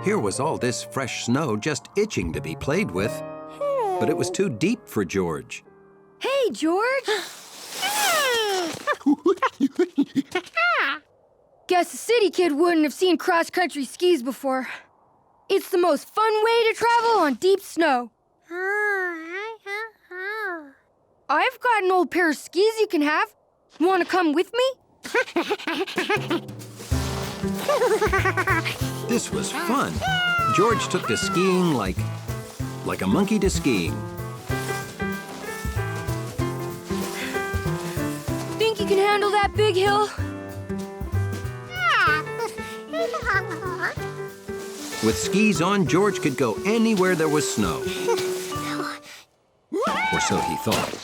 Here was all this fresh snow just itching to be played with, but it was too deep for George. Hey, George! Guess a city kid wouldn't have seen cross-country skis before. It's the most fun way to travel on deep snow. I've got an old pair of skis you can have. Want to come with me? This was fun. George took to skiing like a monkey to skiing. Think you can handle that big hill? With skis on, George could go anywhere there was snow. Or so he thought.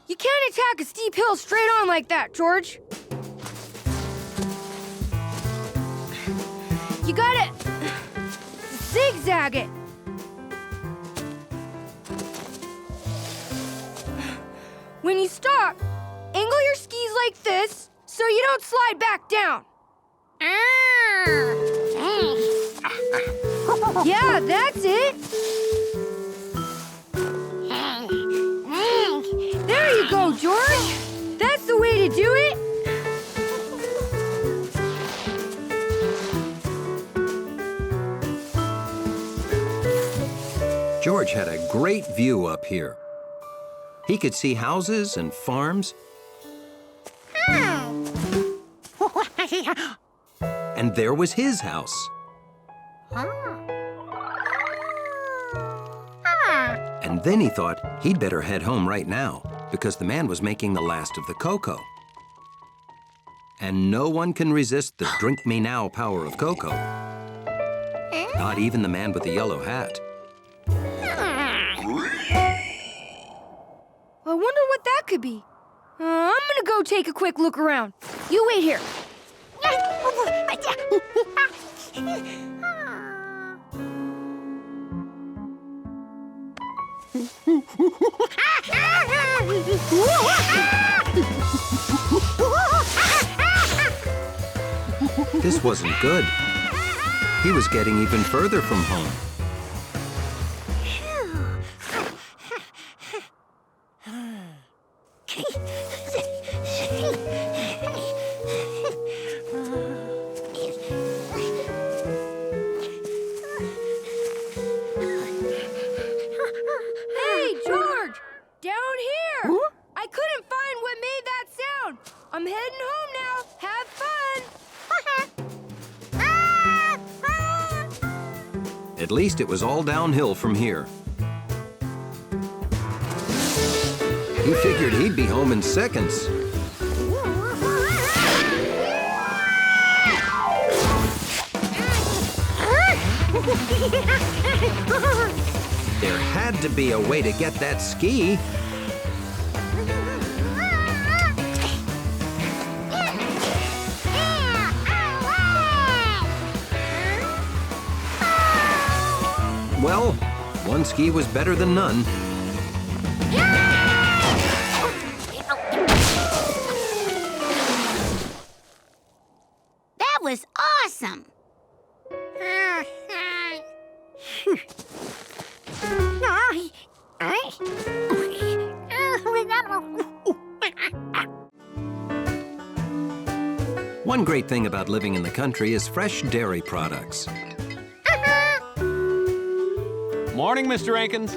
You can't attack a steep hill straight on like that, George. You gotta zigzag it. When you stop, angle your skis like this so you don't slide back down. Yeah, that's it. There you go, George. That's the way to do it. George had a great view up here. He could see houses and farms. And there was his house. And then he thought he'd better head home right now because the man was making the last of the cocoa. And no one can resist the drink me now power of cocoa. Not even the man with the yellow hat. I wonder what that could be. I'm gonna go take a quick look around. You wait here. This wasn't good. He was getting even further from home. Hey, George! Down here! Huh? I couldn't find what made that sound. I'm heading home now. Have fun! At least it was all downhill from here. He figured he'd be home in seconds. There had to be a way to get that ski. Well, one ski was better than none. That was awesome! One great thing about living in the country is fresh dairy products. Morning, Mr. Rankins.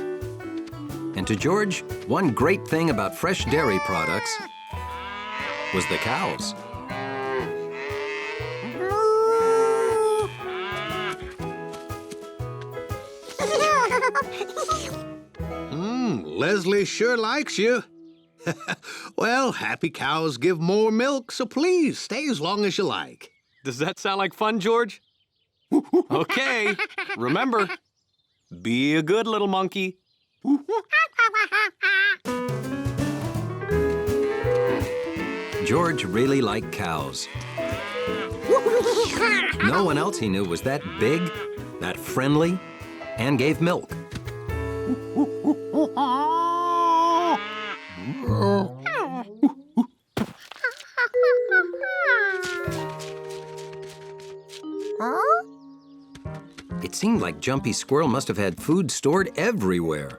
And to George, one great thing about fresh dairy products was the cows. Leslie sure likes you. Well, happy cows give more milk, so please stay as long as you like. Does that sound like fun, George? Okay, remember, be a good little monkey. George really liked cows. No one else he knew was that big, that friendly, and gave milk. seemed like Jumpy Squirrel must have had food stored everywhere.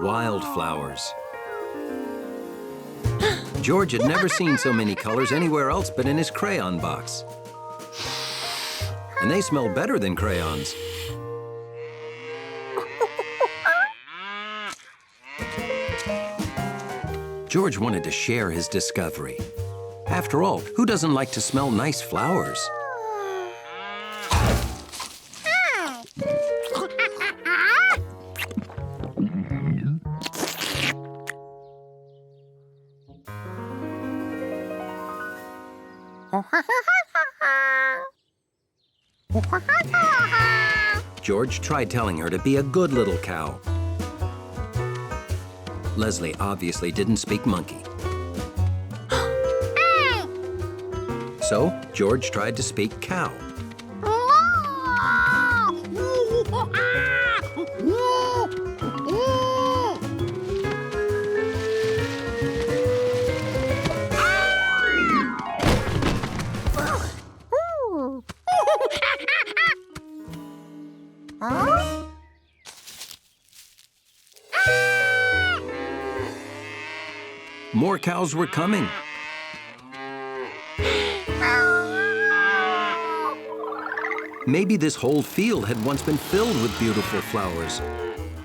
Wildflowers. George had never seen so many colors anywhere else but in his crayon box. And they smell better than crayons. George wanted to share his discovery. After all, who doesn't like to smell nice flowers? George tried telling her to be a good little cow. Leslie obviously didn't speak monkey. So George tried to speak cow. More cows were coming. Maybe this whole field had once been filled with beautiful flowers,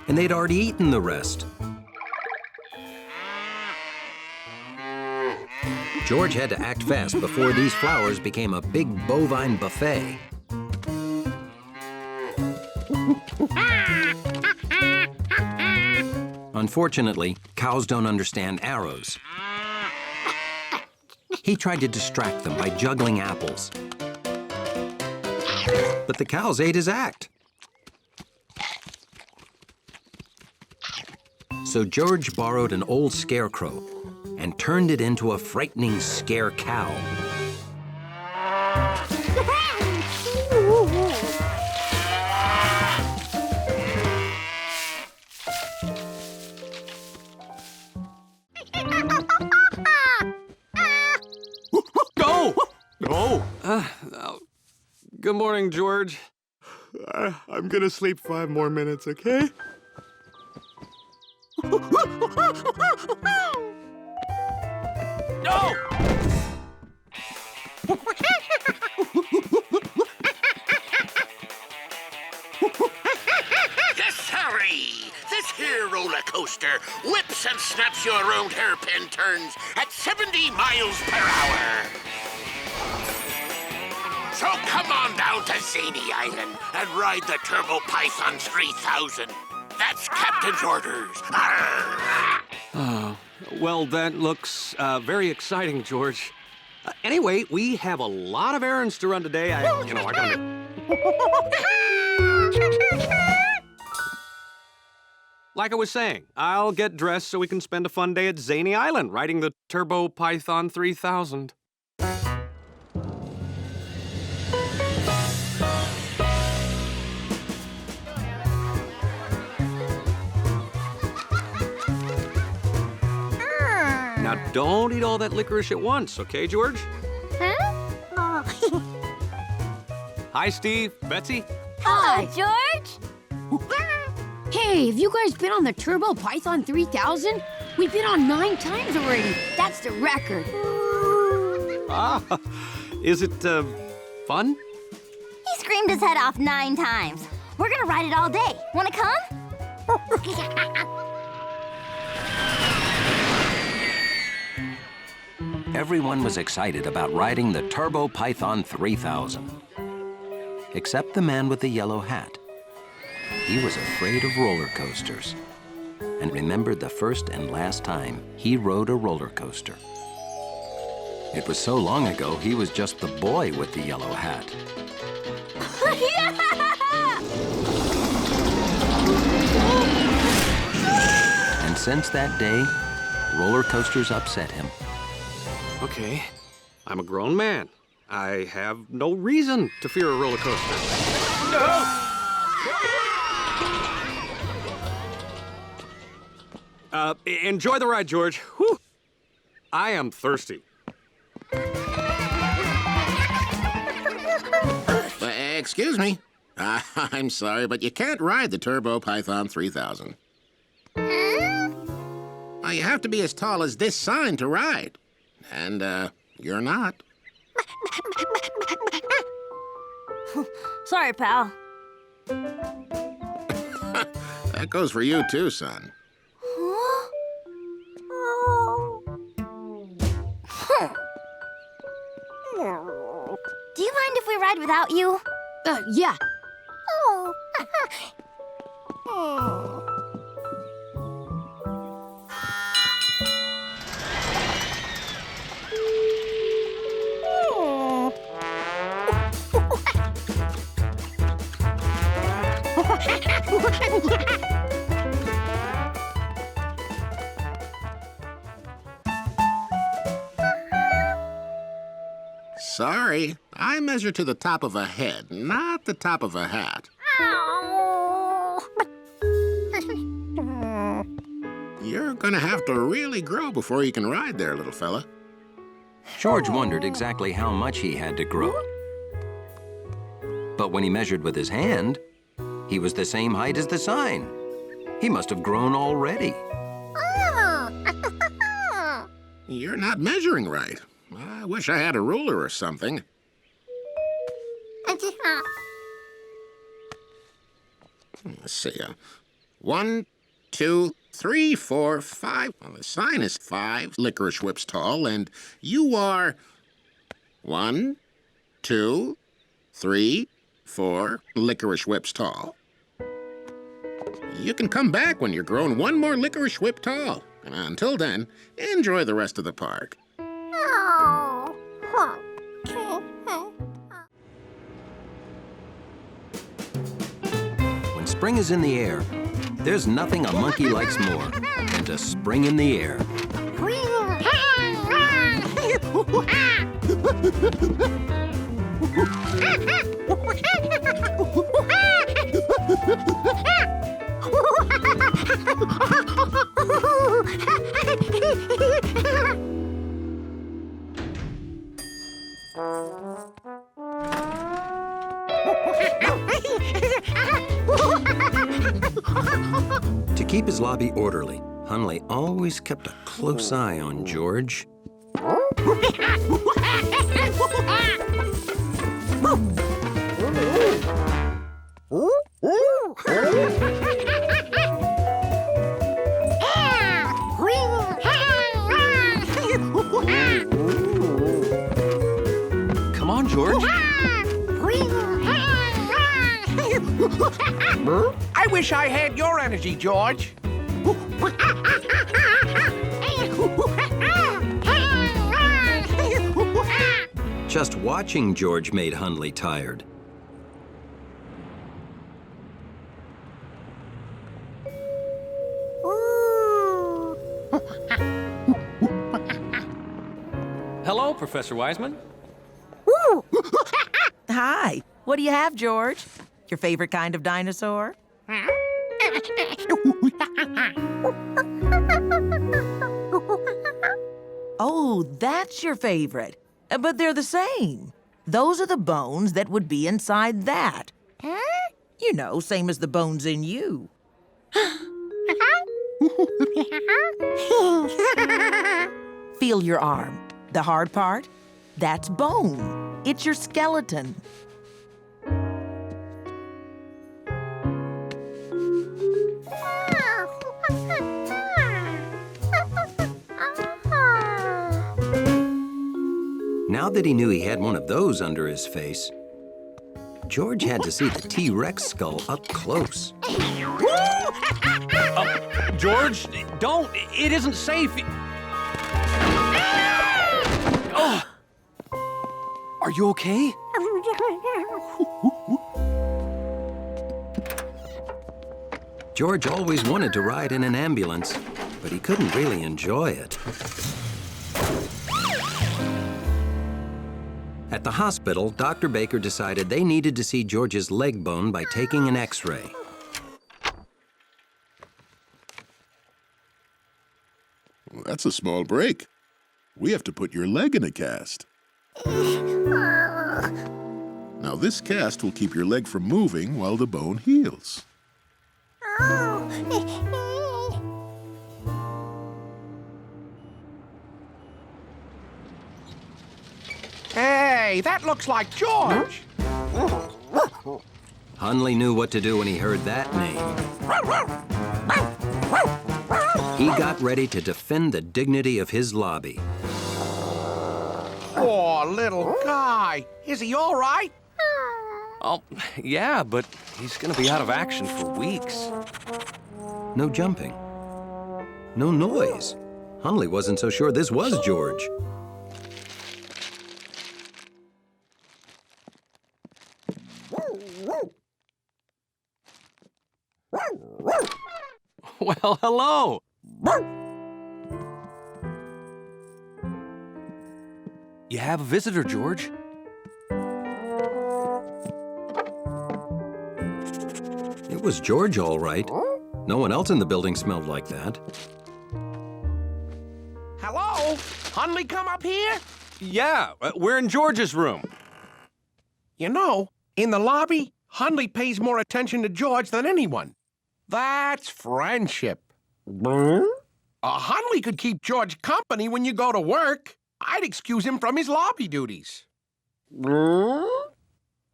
and they'd already eaten the rest. George had to act fast before these flowers became a big bovine buffet. Unfortunately, cows don't understand arrows. He tried to distract them by juggling apples. But the cows ate his act. So George borrowed an old scarecrow and turned it into a frightening scare cow. Good morning, George. I'm gonna sleep 5 more minutes, okay? No! Yes, sorry. This here roller coaster whips and snaps you around hairpin turns at 70 miles per hour. So come on down to Zany Island and ride the Turbo Python 3000. That's Captain's orders. Oh, well, that looks very exciting, George. Anyway, we have a lot of errands to run today. I gotta... Like I was saying, I'll get dressed so we can spend a fun day at Zany Island riding the Turbo Python 3000. Now, don't eat all that licorice at once, okay, George? Huh? Hi, Steve. Betsy? Hi, George. Hey, have you guys been on the Turbo Python 3000? We've been on 9 times already. That's the record. Ah, is it, fun? He screamed his head off 9 times. We're gonna ride it all day. Wanna come? Everyone was excited about riding the Turbo Python 3000. Except the man with the yellow hat. He was afraid of roller coasters and remembered the first and last time he rode a roller coaster. It was so long ago, he was just the boy with the yellow hat. And since that day, roller coasters upset him. Okay, I'm a grown man. I have no reason to fear a roller coaster. Enjoy the ride, George. Whew. I am thirsty. Excuse me. I'm sorry, but you can't ride the Turbo Python 3000. You have to be as tall as this sign to ride. And, you're not. Sorry, pal. That goes for you, too, son. Do you mind if we ride without you? Yeah. Sorry, I measure to the top of a head, not the top of a hat. You're gonna have to really grow before you can ride there, little fella. George wondered exactly how much he had to grow. But when he measured with his hand, he was the same height as the sign. He must have grown already. You're not measuring right. I wish I had a ruler or something. Let's see. 1, 2, 3, 4, 5. Well, the sign is 5 licorice whips tall, and you are 1, 2, 3, 4 licorice whips tall. You can come back when you're grown one more licorice whip tall. And until then, enjoy the rest of the park. When spring is in the air, there's nothing a monkey likes more than to spring in the air. To keep his lobby orderly, Hunley always kept a close eye on George. Come on, George. I wish I had your energy, George. Just watching George made Hunley tired. Hello, Professor Wiseman. Hi. What do you have, George? Your favorite kind of dinosaur? Oh, that's your favorite. But they're the same. Those are the bones that would be inside that. You know, same as the bones in you. Feel your arm. The hard part? That's bone. It's your skeleton. Now that he knew he had one of those under his face, George had to see the T-Rex skull up close. George, don't. It isn't safe. Oh. Are you okay? George always wanted to ride in an ambulance, but he couldn't really enjoy it. At the hospital, Dr. Baker decided they needed to see George's leg bone by taking an X-ray. Well, that's a small break. We have to put your leg in a cast. Now, this cast will keep your leg from moving while the bone heals. Hey, that looks like George. Hundley knew what to do when he heard that name. He got ready to defend the dignity of his lobby. Poor little guy. Is he all right? Oh, yeah, but he's gonna be out of action for weeks. No jumping. No noise. Hundley wasn't so sure this was George. Well, hello. You have a visitor, George. It was George, all right. No one else in the building smelled like that. Hello? Hundley come up here? Yeah, we're in George's room. You know, in the lobby, Hundley pays more attention to George than anyone. That's friendship. Hundley could keep George company when you go to work. I'd excuse him from his lobby duties.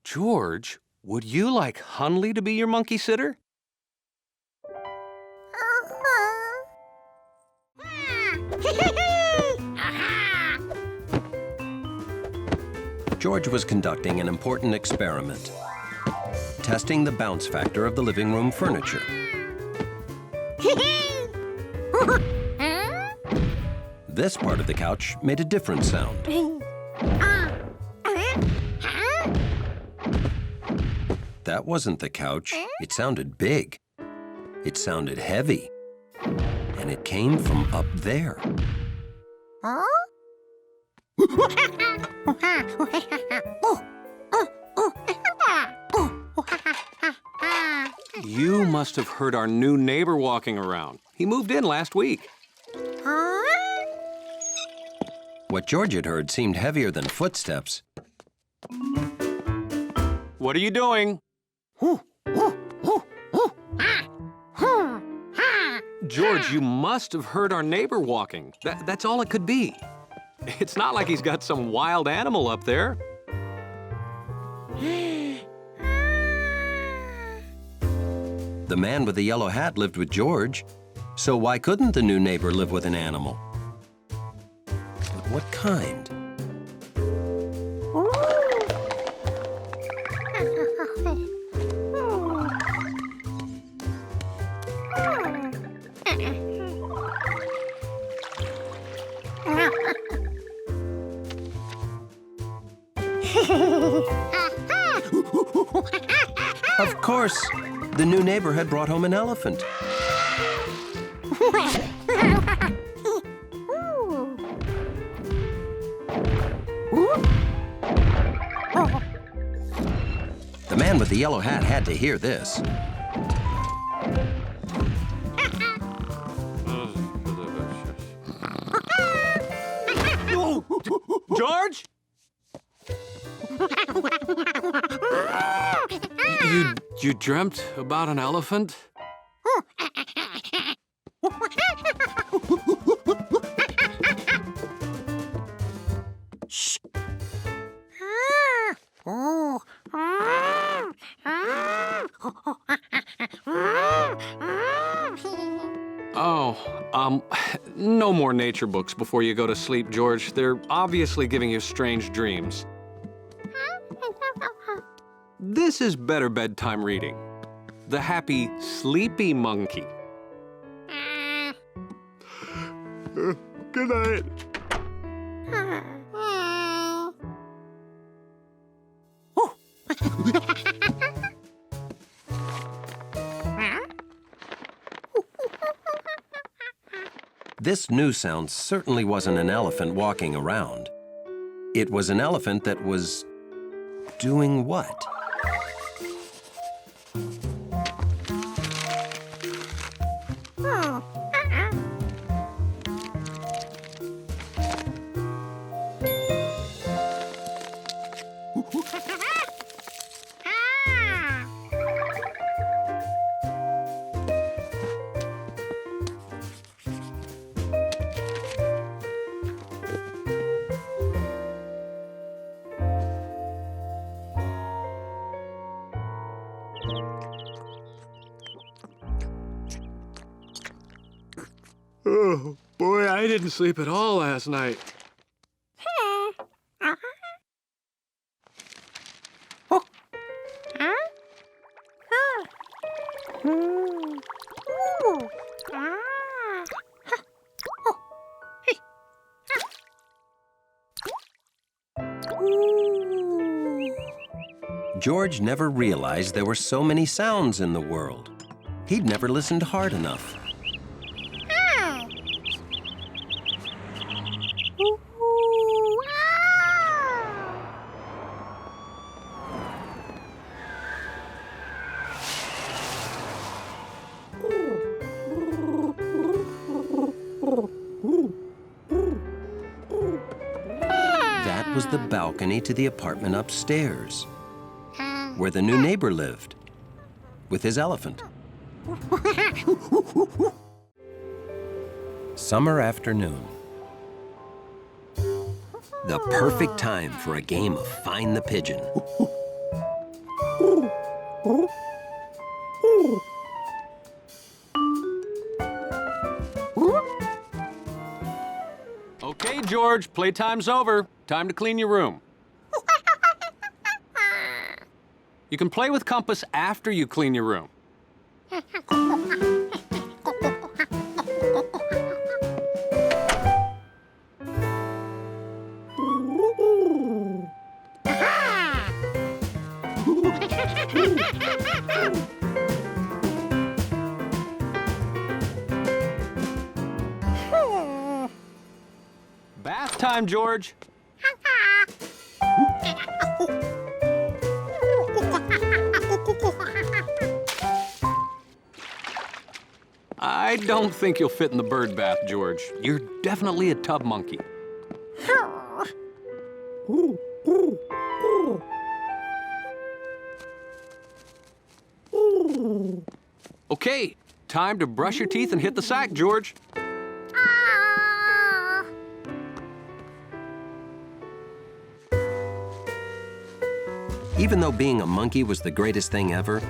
George, would you like Hundley to be your monkey sitter? George was conducting an important experiment, testing the bounce factor of the living room furniture. This part of the couch made a different sound. That wasn't the couch. It sounded big. It sounded heavy. And it came from up there. You must have heard our new neighbor walking around. He moved in last week. What George had heard seemed heavier than footsteps. What are you doing? George, you must have heard our neighbor walking. That's all it could be. It's not like he's got some wild animal up there. The man with the yellow hat lived with George, so why couldn't the new neighbor live with an animal? But what kind? Of course, the new neighbor had brought home an elephant. The man with the yellow hat had to hear this. George? You dreamt about an elephant? Shh. Oh, no more nature books before you go to sleep, George. They're obviously giving you strange dreams. This is better bedtime reading. The Happy Sleepy Monkey. Good night. This new sound certainly wasn't an elephant walking around. It was an elephant that was doing what? Oh, boy, I didn't sleep at all last night. George never realized there were so many sounds in the world. He'd never listened hard enough. That was the balcony to the apartment upstairs, where the new neighbor lived, with his elephant. Summer afternoon. The perfect time for a game of Find the Pigeon. Okay, George, playtime's over. Time to clean your room. You can play with Compass after you clean your room. Bath time, George. I don't think you'll fit in the bird bath, George. You're definitely a tub monkey. Okay, time to brush your teeth and hit the sack, George. Even though being a monkey was the greatest thing ever,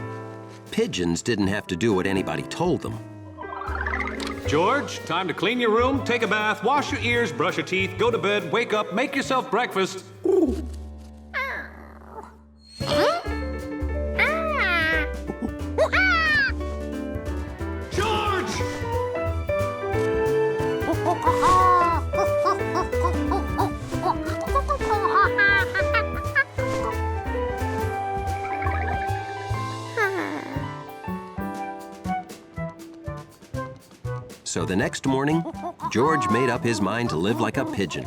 pigeons didn't have to do what anybody told them. George, time to clean your room, take a bath, wash your ears, brush your teeth, go to bed, wake up, make yourself breakfast. George! So the next morning, George made up his mind to live like a pigeon.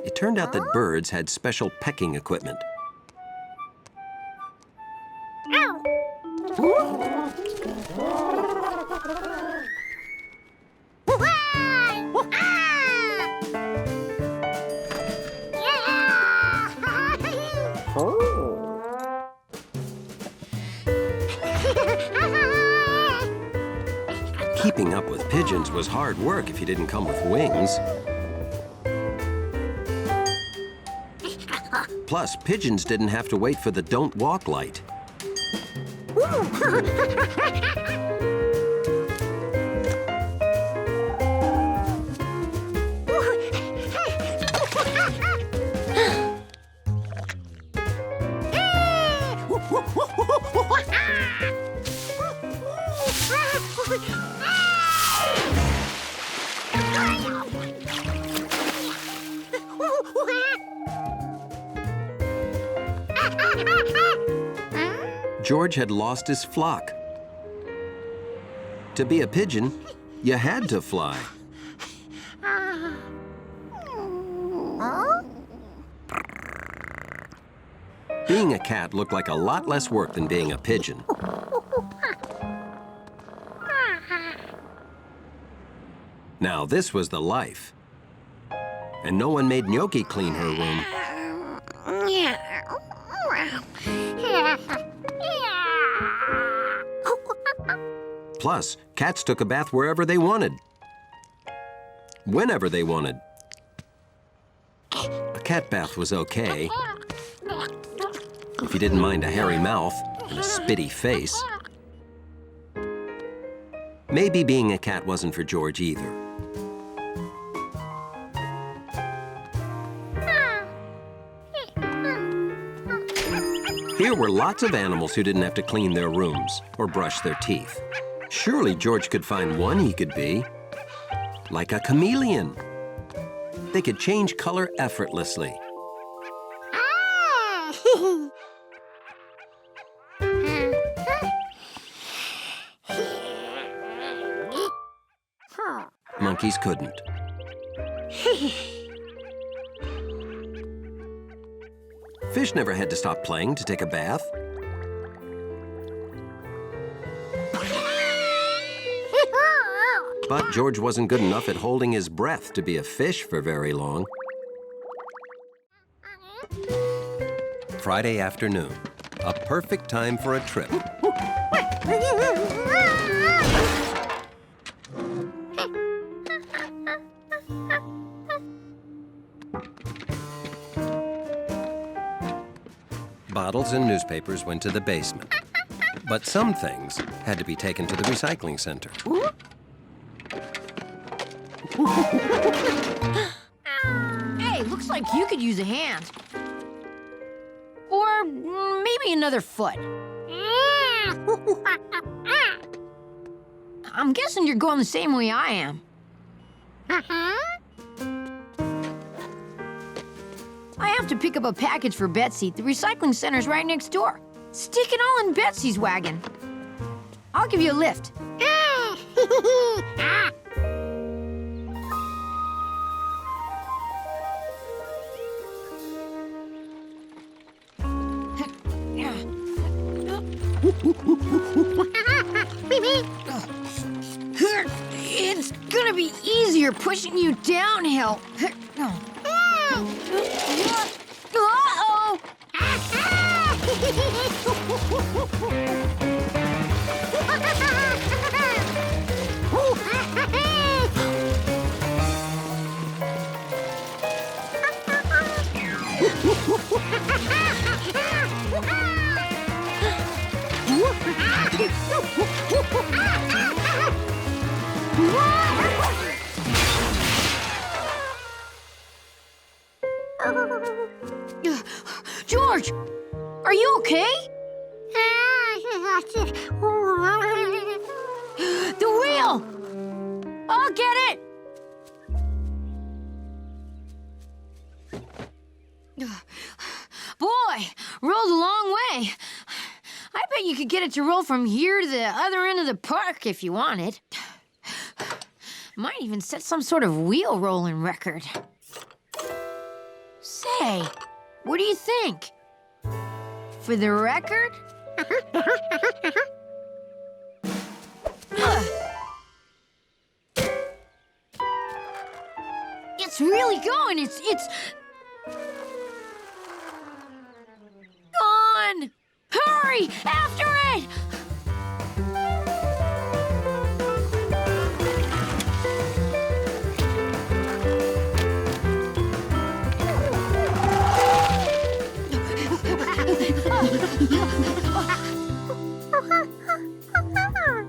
It turned out that birds had special pecking equipment. Keeping up with pigeons was hard work if you didn't come with wings. Plus, pigeons didn't have to wait for the don't walk light. George had lost his flock. To be a pigeon, you had to fly. Being a cat looked like a lot less work than being a pigeon. Now, this was the life. And no one made Gnocchi clean her room. Plus, cats took a bath wherever they wanted. Whenever they wanted. A cat bath was okay. If you didn't mind a hairy mouth and a spitty face. Maybe being a cat wasn't for George either. Here were lots of animals who didn't have to clean their rooms or brush their teeth. Surely George could find one he could be. Like a chameleon. They could change color effortlessly. Monkeys couldn't. Fish never had to stop playing to take a bath. But George wasn't good enough at holding his breath to be a fish for very long. Friday afternoon, a perfect time for a trip. Bottles and newspapers went to the basement. But some things had to be taken to the recycling center. Hey, looks like you could use a hand. Or maybe another foot. I'm guessing you're going the same way I am. I have to pick up a package for Betsy. The recycling center's right next door. Stick it all in Betsy's wagon. I'll give you a lift. It's gonna be easier pushing you downhill. Uh-oh! George, are you okay? The wheel! I'll get it! Boy, rolled a long way. I bet you could get it to roll from here to the other end of the park if you wanted. Might even set some sort of wheel rolling record. Say, what do you think? For the record? It's really going. It's gone. Hurry, after it!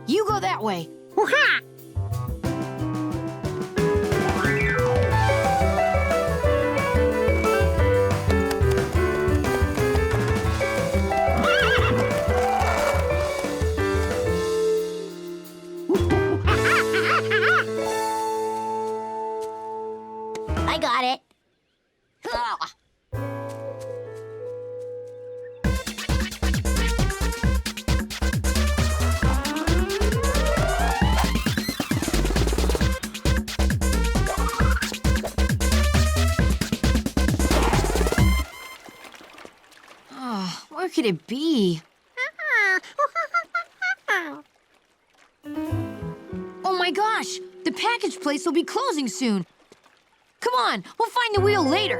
You go that way. I got it. could it be? Oh my gosh! The package place will be closing soon. Come on, we'll find the wheel later.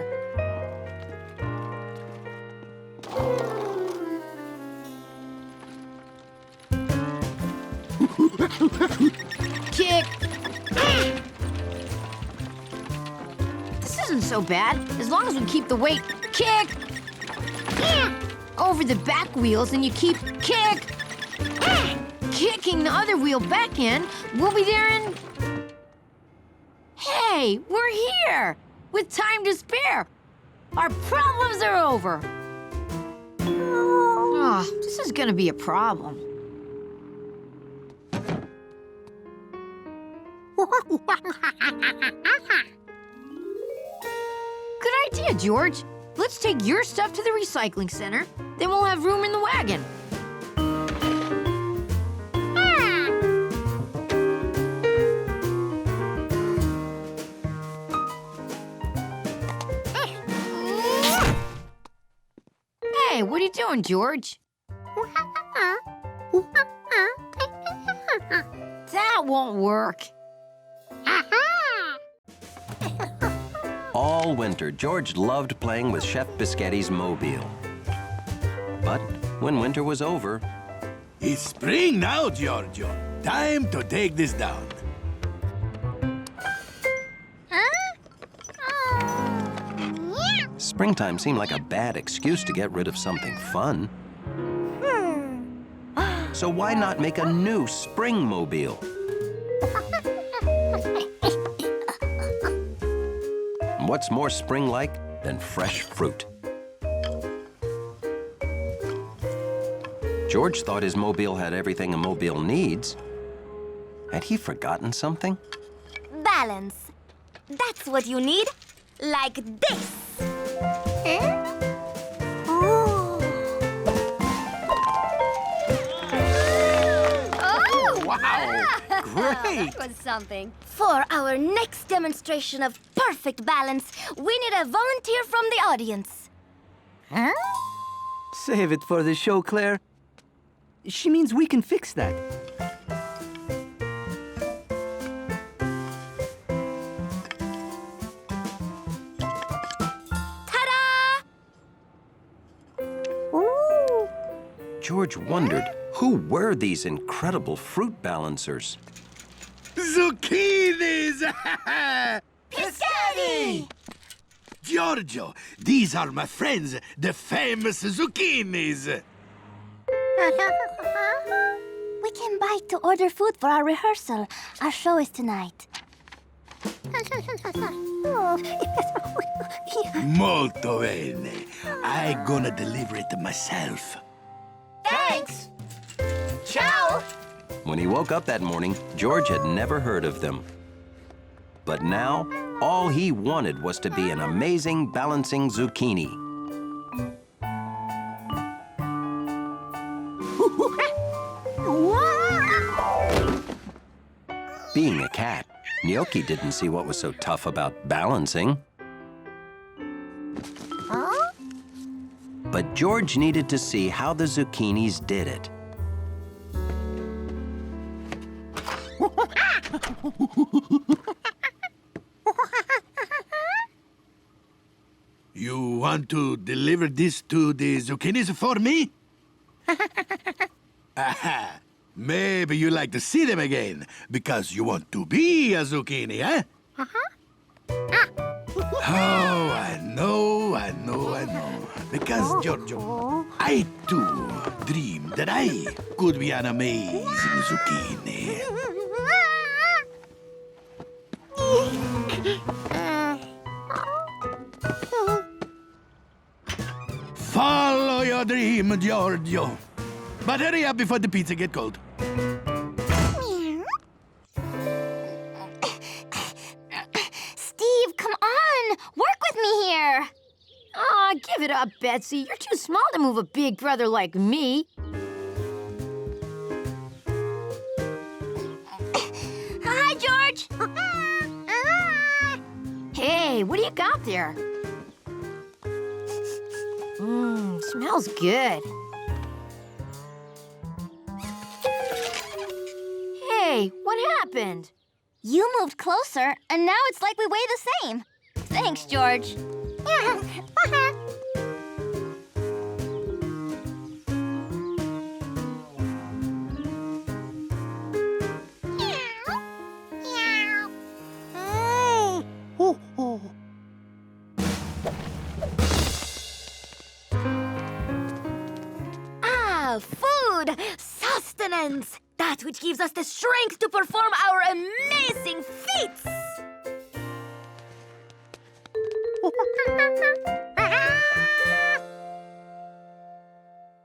Kick! This isn't so bad, as long as we keep the weight. Kick! Over the back wheels and you keep kick! Kicking the other wheel back in, we'll be there in... Hey, we're here! With time to spare. Our problems are over. Oh, this is gonna be a problem. Good idea, George. Let's take your stuff to the recycling center. Then we'll have room in the wagon. Hey, what are you doing, George? That won't work. All winter, George loved playing with Chef Biscotti's mobile. But when winter was over... It's spring now, Giorgio. Time to take this down. Springtime seemed like a bad excuse to get rid of something fun. So why not make a new spring mobile? What's more spring-like than fresh fruit? George thought his mobile had everything a mobile needs. Had he forgotten something? Balance. That's what you need. Like this. Oh, wow! Great! That was something. For our next demonstration of perfect balance, we need a volunteer from the audience. Huh? Save it for the show, Claire. She means we can fix that. Ta-da! Ooh. George wondered who were these incredible fruit balancers. Zucchinis! Biscotti! Giorgio, these are my friends, the famous zucchinis. We came by to order food for our rehearsal. Our show is tonight. Molto bene. I'm gonna deliver it myself. Thanks! Ciao! When he woke up that morning, George had never heard of them. But now, all he wanted was to be an amazing balancing zucchini. Being a cat, Gnocchi didn't see what was so tough about balancing. Huh? But George needed to see how the zucchinis did it. You want to deliver this to the zucchinis for me? Aha! Maybe you like to see them again, because you want to be a zucchini, eh? Oh, I know. Because, Giorgio, I too dreamed that I could be an amazing zucchini. Follow your dream, Giorgio. But hurry up before the pizza gets cold. Steve, come on! Work with me here! Aw, give it up, Betsy. You're too small to move a big brother like me. Hi, George! Hey, what do you got there? Smells good. Hey, what happened? You moved closer, and now it's like we weigh the same. Thanks, George. Food! Sustenance! That which gives us the strength to perform our amazing feats!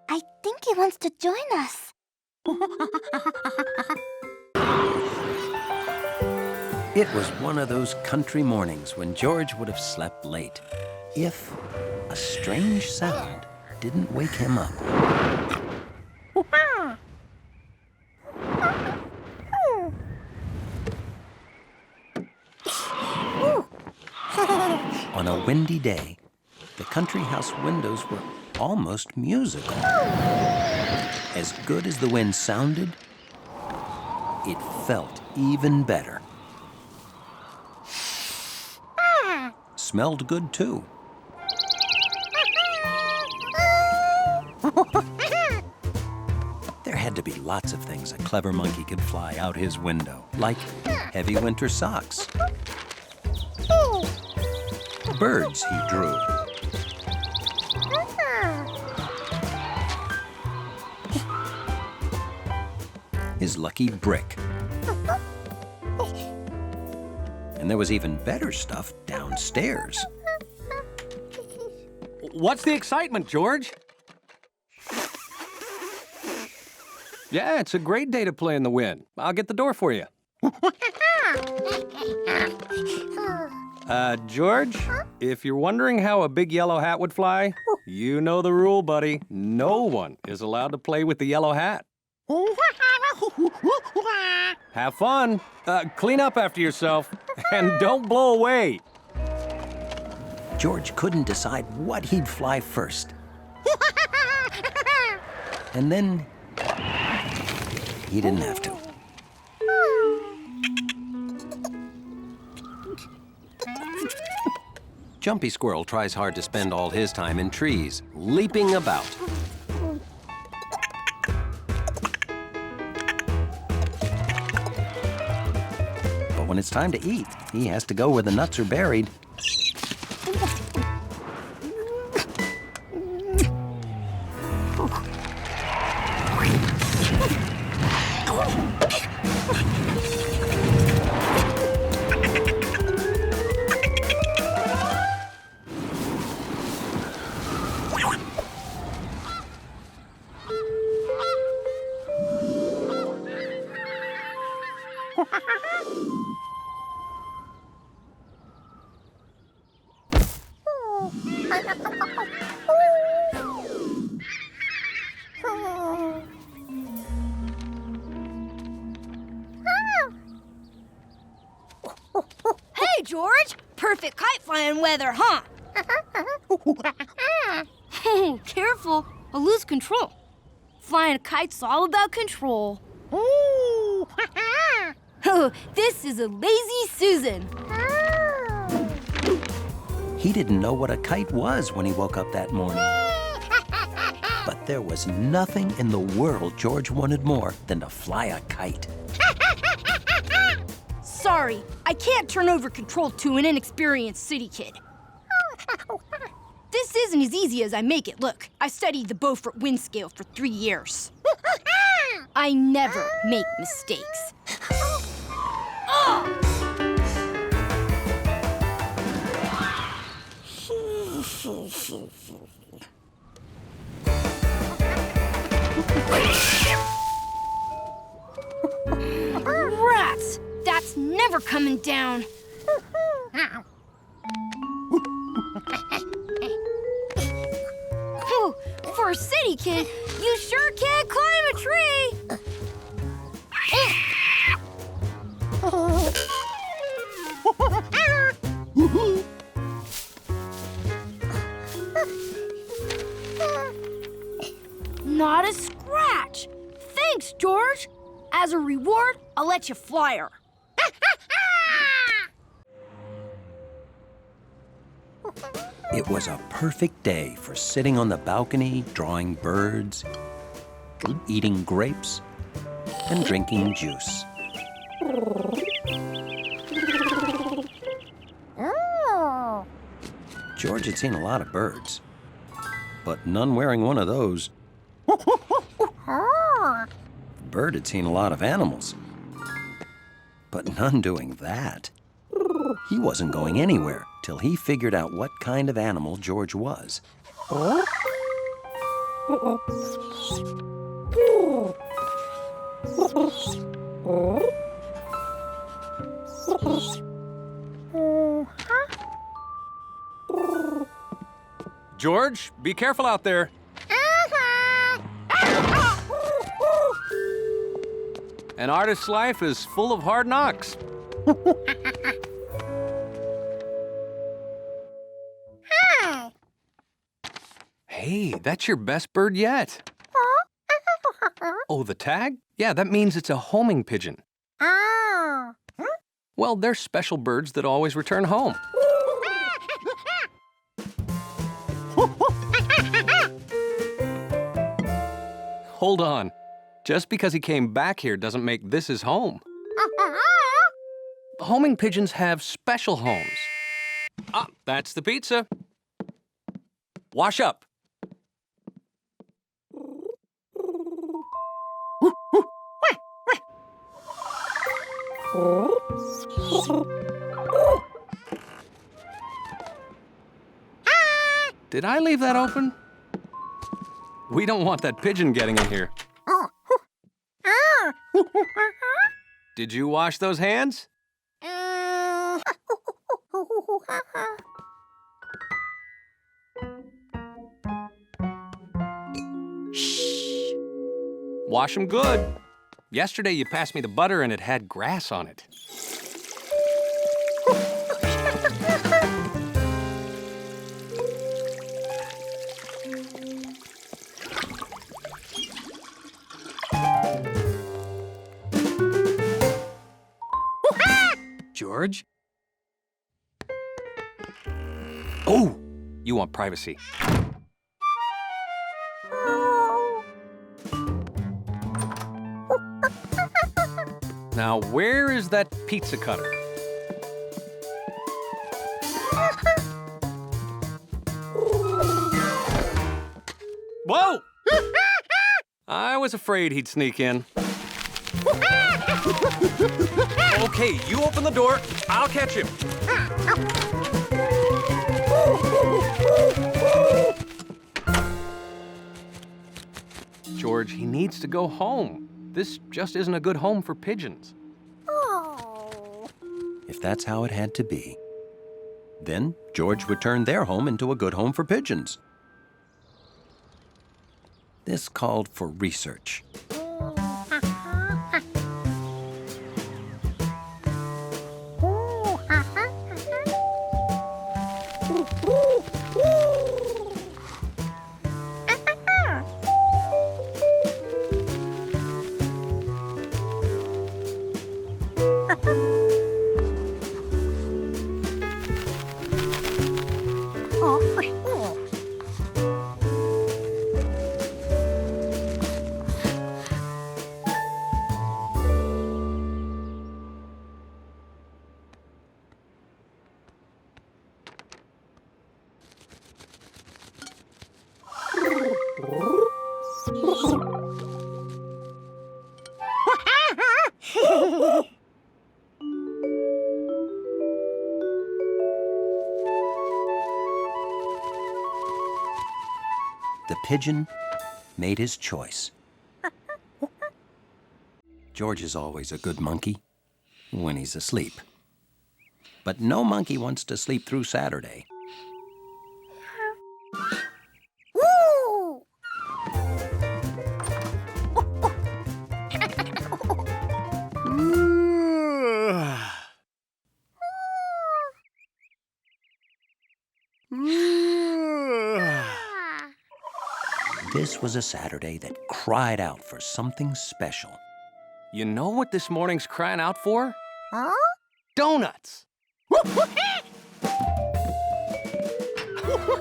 I think he wants to join us. It was one of those country mornings when George would have slept late if a strange sound didn't wake him up. On a windy day, the country house windows were almost musical. As good as the wind sounded, it felt even better. Smelled good, too. There had to be lots of things a clever monkey could fly out his window, like heavy winter socks, birds he drew, his lucky brick. And there was even better stuff downstairs. What's the excitement, George? Yeah, it's a great day to play in the wind. I'll get the door for you. George, if you're wondering how a big yellow hat would fly, you know the rule, buddy. No one is allowed to play with the yellow hat. Have fun. Clean up after yourself. And don't blow away. George couldn't decide what he'd fly first. And then he didn't have to. Jumpy Squirrel tries hard to spend all his time in trees, leaping about. But when it's time to eat, he has to go where the nuts are buried. Hey, George! Perfect kite flying weather, huh? Oh, careful. I'll lose control. Flying a kite's all about control. Oh, this is a lazy Susan. He didn't know what a kite was when he woke up that morning. But there was nothing in the world George wanted more than to fly a kite. Sorry, I can't turn over control to an inexperienced city kid. This isn't as easy as I make it look. I studied the Beaufort wind scale for 3 years. I never make mistakes. Rats! That's never coming down. Oh, for a city kid, you sure can climb a tree. Not a scratch. Thanks, George. As a reward, I'll let you fly her. It was a perfect day for sitting on the balcony, drawing birds, eating grapes, and drinking juice. George had seen a lot of birds, but none wearing one of those. Bird had seen a lot of animals, but none doing that. He wasn't going anywhere till he figured out what kind of animal George was. George, be careful out there. An artist's life is full of hard knocks. Hey, that's your best bird yet. Oh, the tag? Yeah, that means it's a homing pigeon. Well, they're special birds that always return home. Hold on. Just because he came back here doesn't make this his home. Homing pigeons have special homes. Ah, that's the pizza. Wash up. Did I leave that open? We don't want that pigeon getting in here. Did you wash those hands? Shh. Wash them good. Yesterday you passed me the butter and it had grass on it. George? Oh, you want privacy. Now, where is that pizza cutter? Whoa! I was afraid he'd sneak in. Okay, you open the door. I'll catch him. George, he needs to go home. This just isn't a good home for pigeons. If that's how it had to be, then George would turn their home into a good home for pigeons. This called for research. The pigeon made his choice. George is always a good monkey when he's asleep. But no monkey wants to sleep through Saturday. This was a Saturday that cried out for something special. You know what this morning's crying out for? Huh? Donuts!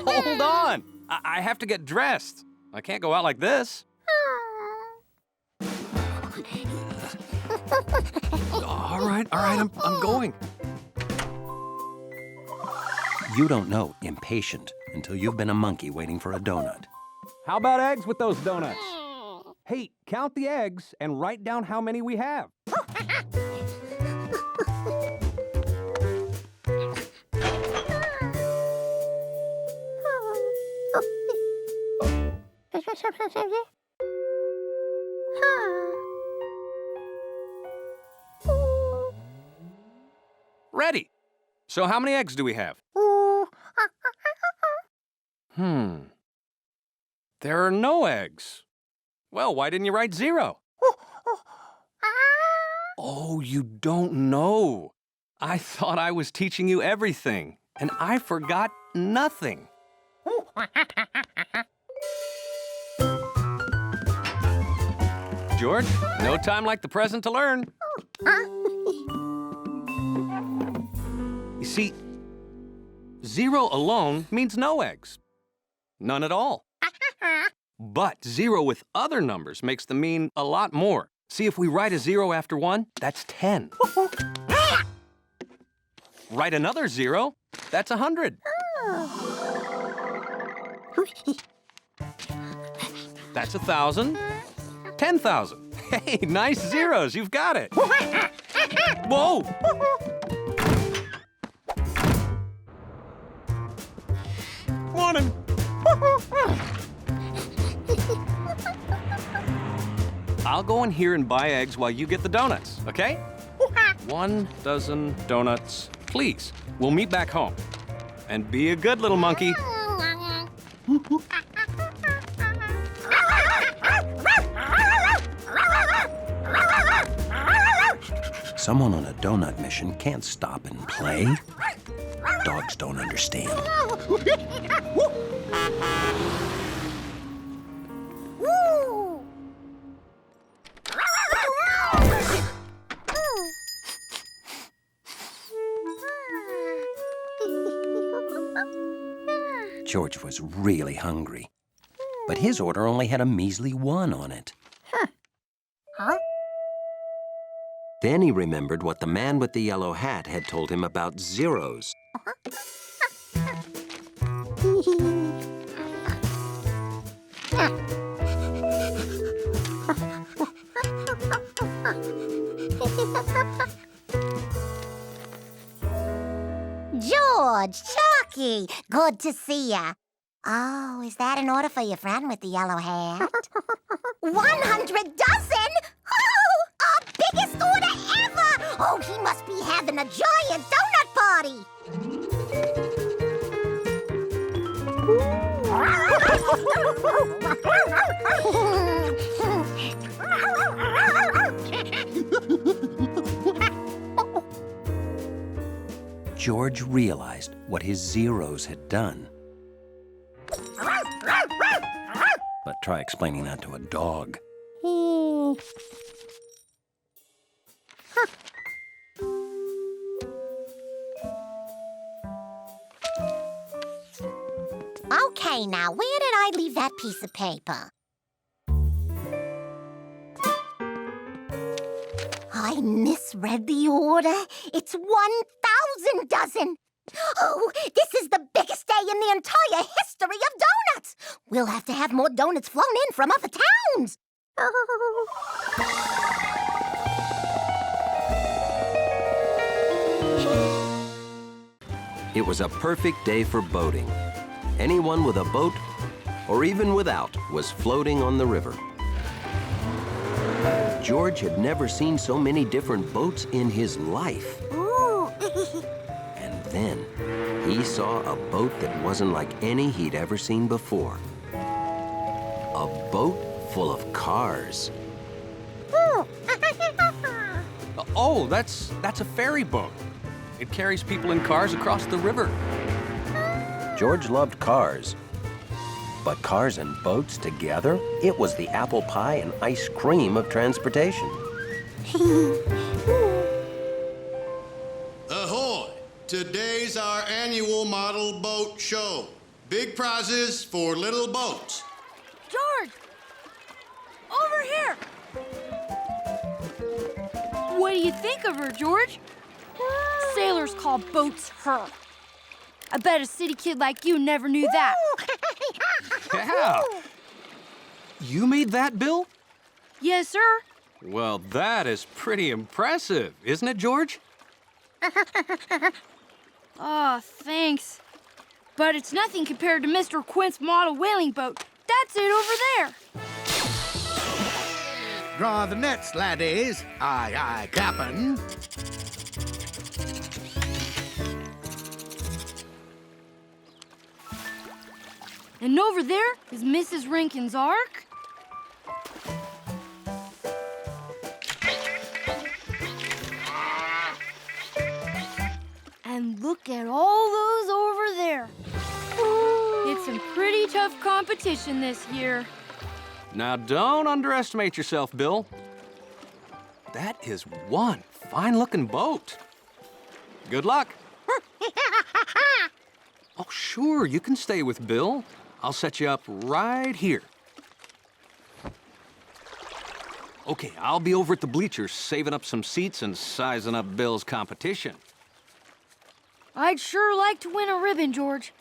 Hold on! I have to get dressed. I can't go out like this. All right, I'm going. You don't know impatient until you've been a monkey waiting for a donut. How about eggs with those donuts? Hey, count the eggs and write down how many we have. Ready. So how many eggs do we have? There are no eggs. Well, why didn't you write 0? Oh, you don't know. I thought I was teaching you everything, and I forgot nothing. George, no time like the present to learn. You see, 0 alone means no eggs. None at all. But 0 with other numbers makes them mean a lot more. See, if we write a 0 after 1, that's 10. Write another 0, that's 100. That's 1,000. 10,000. Hey, nice zeros, you've got it. Whoa! Morning. I'll go in here and buy eggs while you get the donuts, okay? 1 dozen donuts, please. We'll meet back home. And be a good little monkey. Someone on a donut mission can't stop and play. Dogs don't understand. George was really hungry, but his order only had a measly 1 on it. Huh? Then he remembered what the man with the yellow hat had told him about zeros. George, Chalky, good to see ya. Oh, is that an order for your friend with the yellow hat? 100 dozen? Oh, our biggest order ever! Oh, he must be having a giant donut party. George realized what his zeros had done. But try explaining that to a dog. Okay, now, where did I leave that piece of paper? I misread the order. It's 1,000 dozen. Oh, this is the biggest day in the entire history of donuts. We'll have to have more donuts flown in from other towns. It was a perfect day for boating. Anyone with a boat, or even without, was floating on the river. George had never seen so many different boats in his life. And then he saw a boat that wasn't like any he'd ever seen before. A boat full of cars. Oh, that's a ferry boat. It carries people in cars across the river. George loved cars. But cars and boats together, it was the apple pie and ice cream of transportation. Ahoy! Today's our annual model boat show. Big prizes for little boats. George! Over here! What do you think of her, George? Sailors call boats her. I bet a city kid like you never knew that. Yeah. You made that, Bill? Yes, sir. Well, that is pretty impressive, isn't it, George? Oh, thanks. But it's nothing compared to Mr. Quint's model whaling boat. That's it over there. Draw the nets, laddies. Aye, aye, Cap'n. And over there is Mrs. Rankin's Ark. And look at all those over there. It's some pretty tough competition this year. Now, don't underestimate yourself, Bill. That is one fine-looking boat. Good luck. Oh, sure, you can stay with Bill. I'll set you up right here. Okay, I'll be over at the bleachers saving up some seats and sizing up Bill's competition. I'd sure like to win a ribbon, George.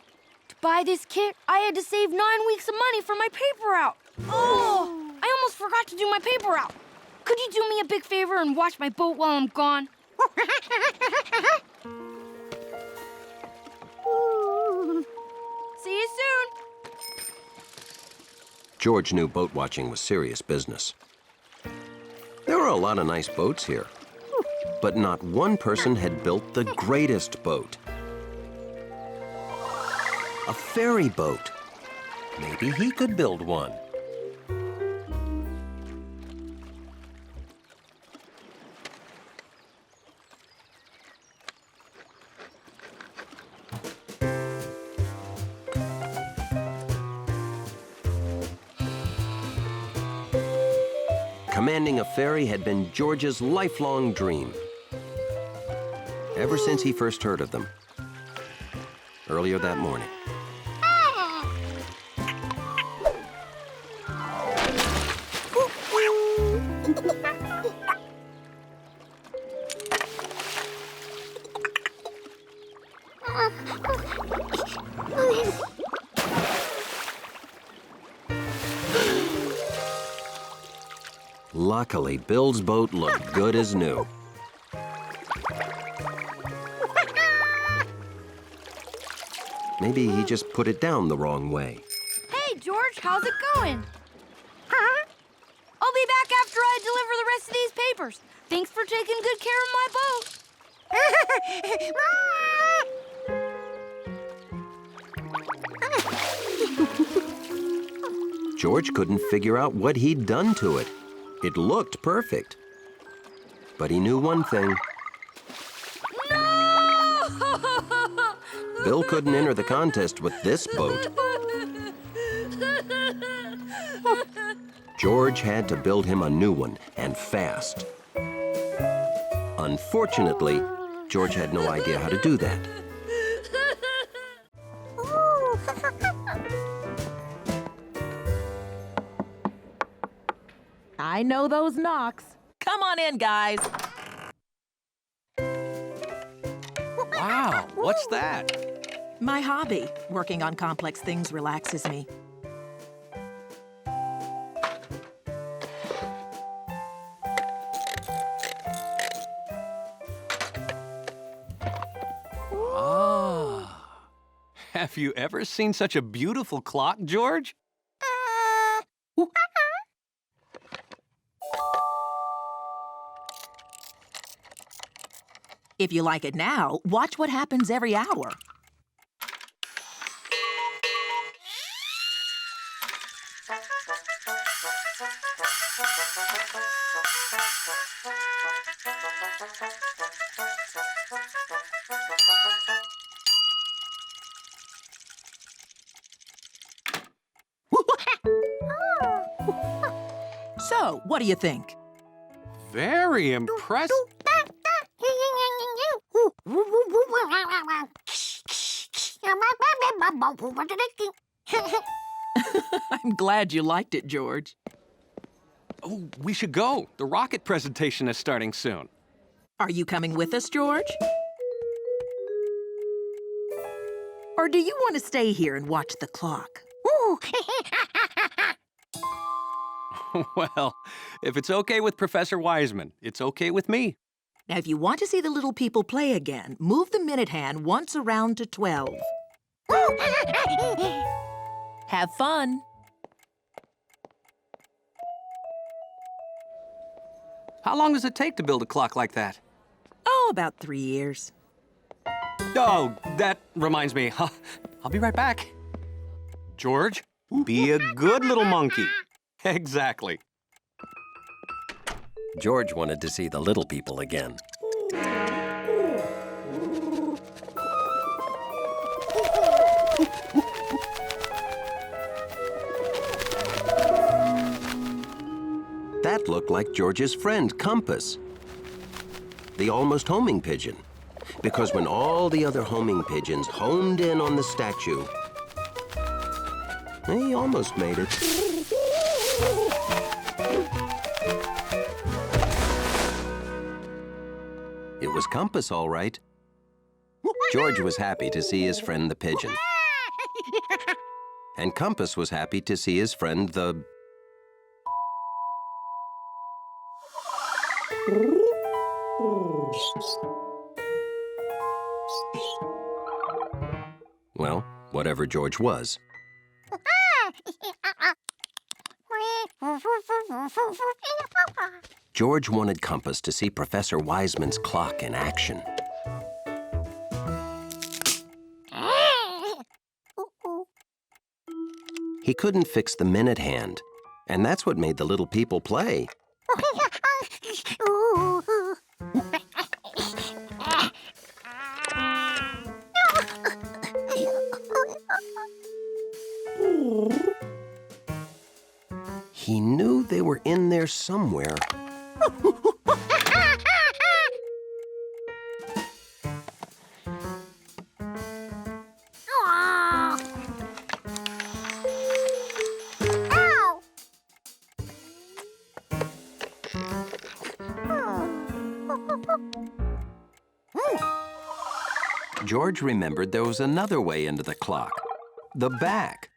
To buy this kit, I had to save 9 weeks of money for my paper route. Oh, I almost forgot to do my paper route. Could you do me a big favor and watch my boat while I'm gone? See you soon. George knew boat watching was serious business. There were a lot of nice boats here, but not one person had built the greatest boat. A ferry boat. Maybe he could build one. Commanding a ferry had been George's lifelong dream, ever since he first heard of them, earlier that morning. Luckily, Bill's boat looked good as new. Maybe he just put it down the wrong way. Hey, George, how's it going? I'll be back after I deliver the rest of these papers. Thanks for taking good care of my boat. George couldn't figure out what he'd done to it. It looked perfect. But he knew one thing. No! Bill couldn't enter the contest with this boat. George had to build him a new one, and fast. Unfortunately, George had no idea how to do that. I know those knocks. Come on in, guys. Wow, what's that? My hobby. Working on complex things relaxes me. Ah. Have you ever seen such a beautiful clock, George? If you like it now, watch what happens every hour. So, what do you think? Very impressive. I'm glad you liked it, George. Oh, we should go. The rocket presentation is starting soon. Are you coming with us, George? Or do you want to stay here and watch the clock? Well, if it's okay with Professor Wiseman, it's okay with me. Now, if you want to see the little people play again, move the minute hand once around to 12. Have fun. How long does it take to build a clock like that? Oh, about 3 years. Oh, that reminds me. I'll be right back. George, be a good little monkey. Exactly. George wanted to see the little people again. That looked like George's friend, Compass, the almost homing pigeon. Because when all the other homing pigeons homed in on the statue, he almost made it. It was Compass, all right. George was happy to see his friend the pigeon. And Compass was happy to see his friend the... Well, whatever George was. George wanted Compass to see Professor Wiseman's clock in action. He couldn't fix the minute hand, and that's what made the little people play. He knew they were in there somewhere. George remembered there was another way into the clock. The back.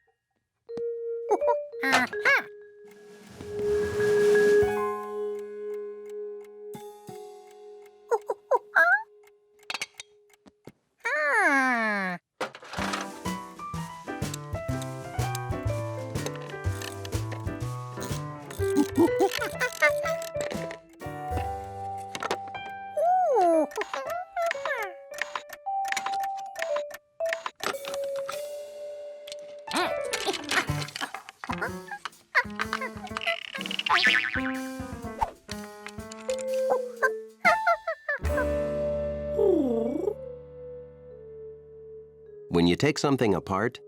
When you take something apart,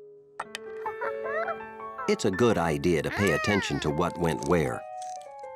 it's a good idea to pay attention to what went where.